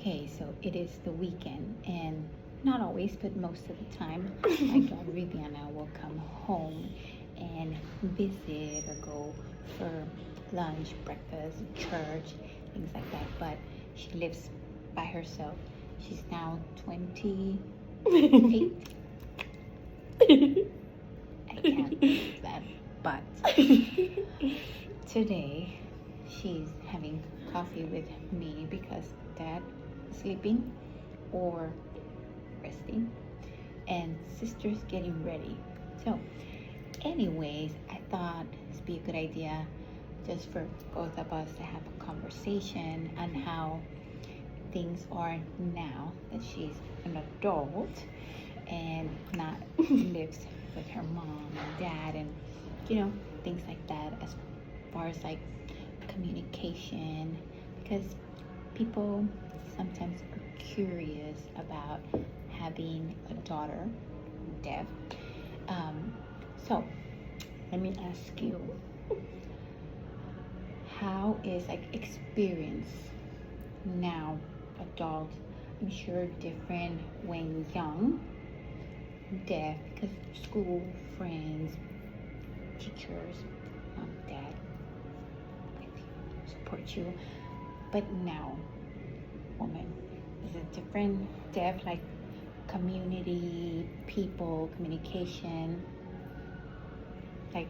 Okay, so it is the weekend, and not always, but most of the time, my daughter Viviana will come home and visit or go for lunch, breakfast, church, things like that. But she lives by herself. She's now 28. I can't believe that. But today, she's having coffee with me because dad is sleeping or resting, and sister's getting ready. So, anyways, I thought it'd be a good idea just for both of us to have a conversation on how things are now that she's an adult and not lives with her mom and dad, and things like that, as far as like communication, because people sometimes are curious about having a daughter deaf. So let me ask you, how is like experience now, adult? I'm sure different when young, deaf, because school, friends, teachers, dad support you. But now, woman, is it different? Deaf, like community, people, communication, like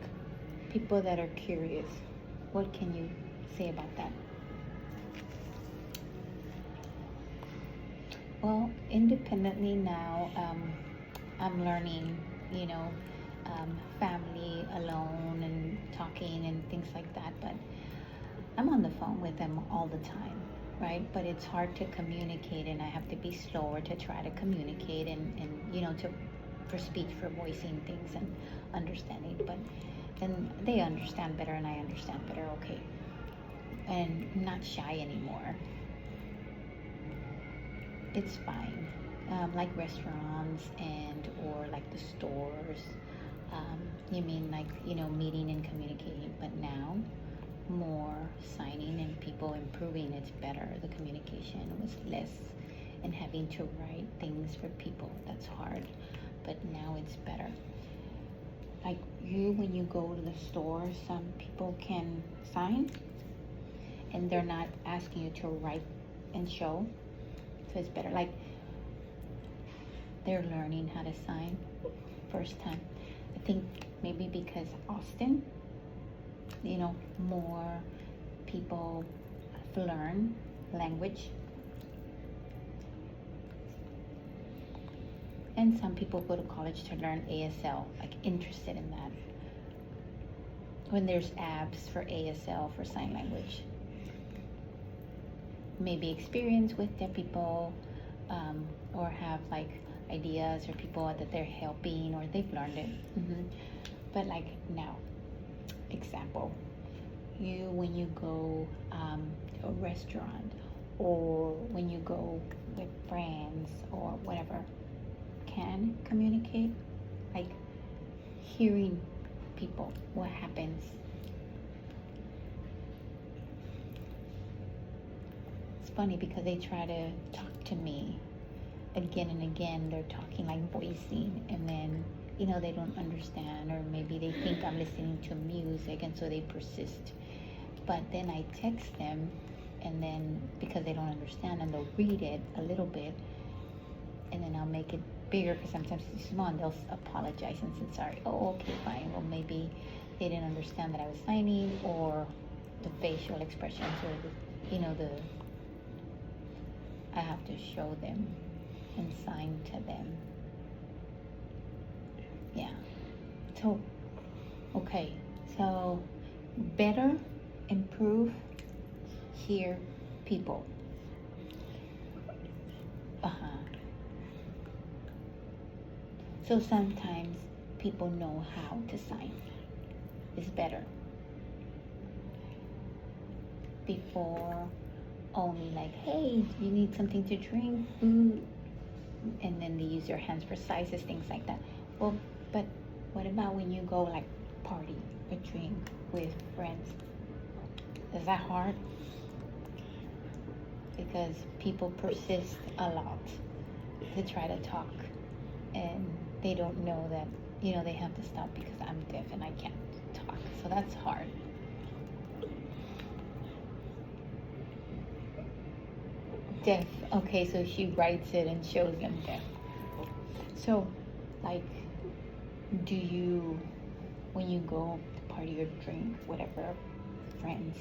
people that are curious. What can you say about that? Well, independently now, I'm learning, family alone and talking and things like that. But I'm on the phone with them all the time, right? But it's hard to communicate, and I have to be slower to try to communicate and for speech, for voicing things and understanding. But then they understand better, and I understand better, okay. And I'm not shy anymore. It's fine. Like restaurants or like the stores. You mean like, meeting and communicating, but now more signing and people improving, it's better. The communication was less, and having to write things for people, that's hard. But now it's better. Like when you go to the store, some people can sign and they're not asking you to write and show. So it's better. Like they're learning how to sign first time. I think maybe because Austin, more people learn language. And some people go to college to learn ASL, like interested in that. When there's apps for ASL, for sign language. Maybe experience with deaf people, or have like ideas or people that they're helping or they've learned it. But like now, example, when you go to a restaurant, or when you go with friends or whatever, can communicate, like hearing people, what happens. It's funny because they try to talk to me again and again. They're talking like voicing, and then they don't understand, or maybe they think I'm listening to music, and so they persist. But then I text them, and then because they don't understand, and they'll read it a little bit, and then I'll make it bigger because sometimes it's small, and they'll apologize and say sorry. Oh, okay, fine. Well, maybe they didn't understand that I was signing, or the facial expressions, or the I have to show them and sign to them. Yeah. So, okay. So, better, improve, hear people. So sometimes people know how to sign. It's better. Before, only like, hey, you need something to drink, food, and then they use their hands for sizes, things like that. Well, but what about when you go like party or drink with friends? Is that hard? because people persist a lot to try to talk, and they don't know that, they have to stop because I'm deaf and I can't talk. So that's hard. Deaf. Okay, so she writes it and shows them deaf. So, like, do you, when you go to party or drink, whatever, friends,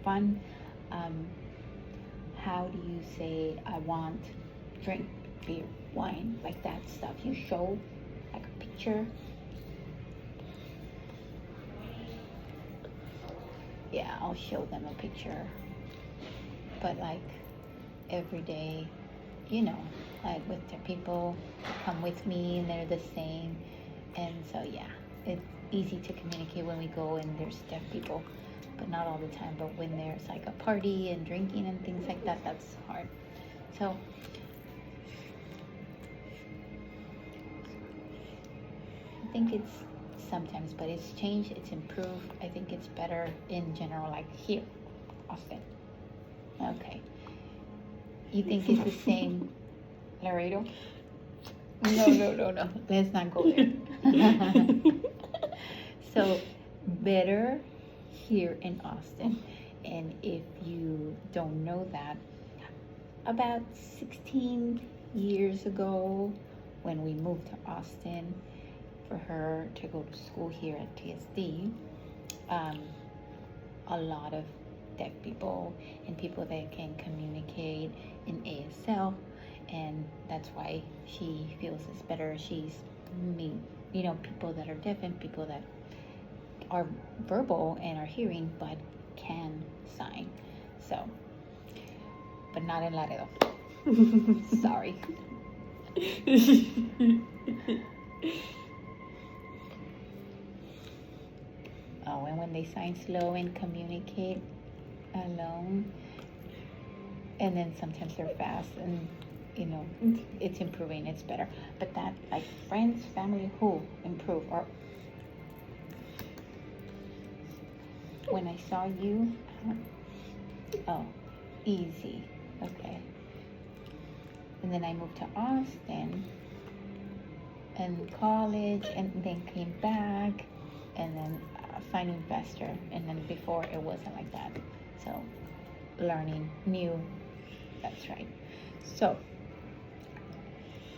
fun, how do you say, I want drink, beer, wine, like that stuff? You show like a picture. Yeah, I'll show them a picture. But like every day, like with the people that come with me and they're the same. And so yeah, it's easy to communicate when we go and there's deaf people, but not all the time. But when there's like a party and drinking and things like that, that's hard. So I think it's sometimes, but it's changed, it's improved. I think it's better in general, like here, Austin. Okay. You think it's the same, Laredo? No. Let's not go there. So, better here in Austin. And if you don't know that, about 16 years ago, when we moved to Austin for her to go to school here at TSD, a lot of deaf people and people that can communicate in ASL, and that's why she feels it's better. She's people that are deaf and people that are verbal and are hearing but can sign. So, but not in Laredo. Sorry. Oh, and when they sign slow and communicate alone, and then sometimes they're fast, and it's improving, it's better. But that, like, friends, family, who improve, or when I saw you, oh, easy, okay. And then I moved to Austin and college, and then came back, and then finding faster. And then before it wasn't like that. So learning new. That's right. So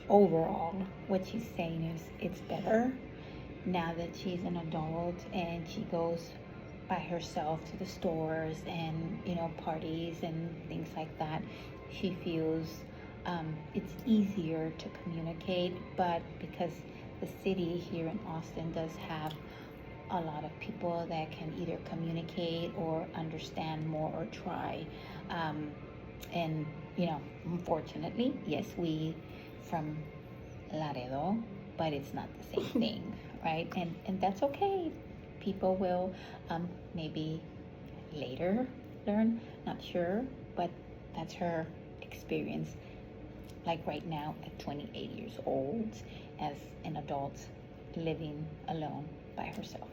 overall, what she's saying is it's better now that she's an adult and she goes by herself to the stores and parties and things like that. She feels it's easier to communicate, but because the city here in Austin does have a lot of people that can either communicate or understand more or try, and unfortunately, yes, we from Laredo, but it's not the same thing, right? And that's okay. People will maybe later learn, not sure, but that's her experience, like right now at 28 years old as an adult living alone by herself.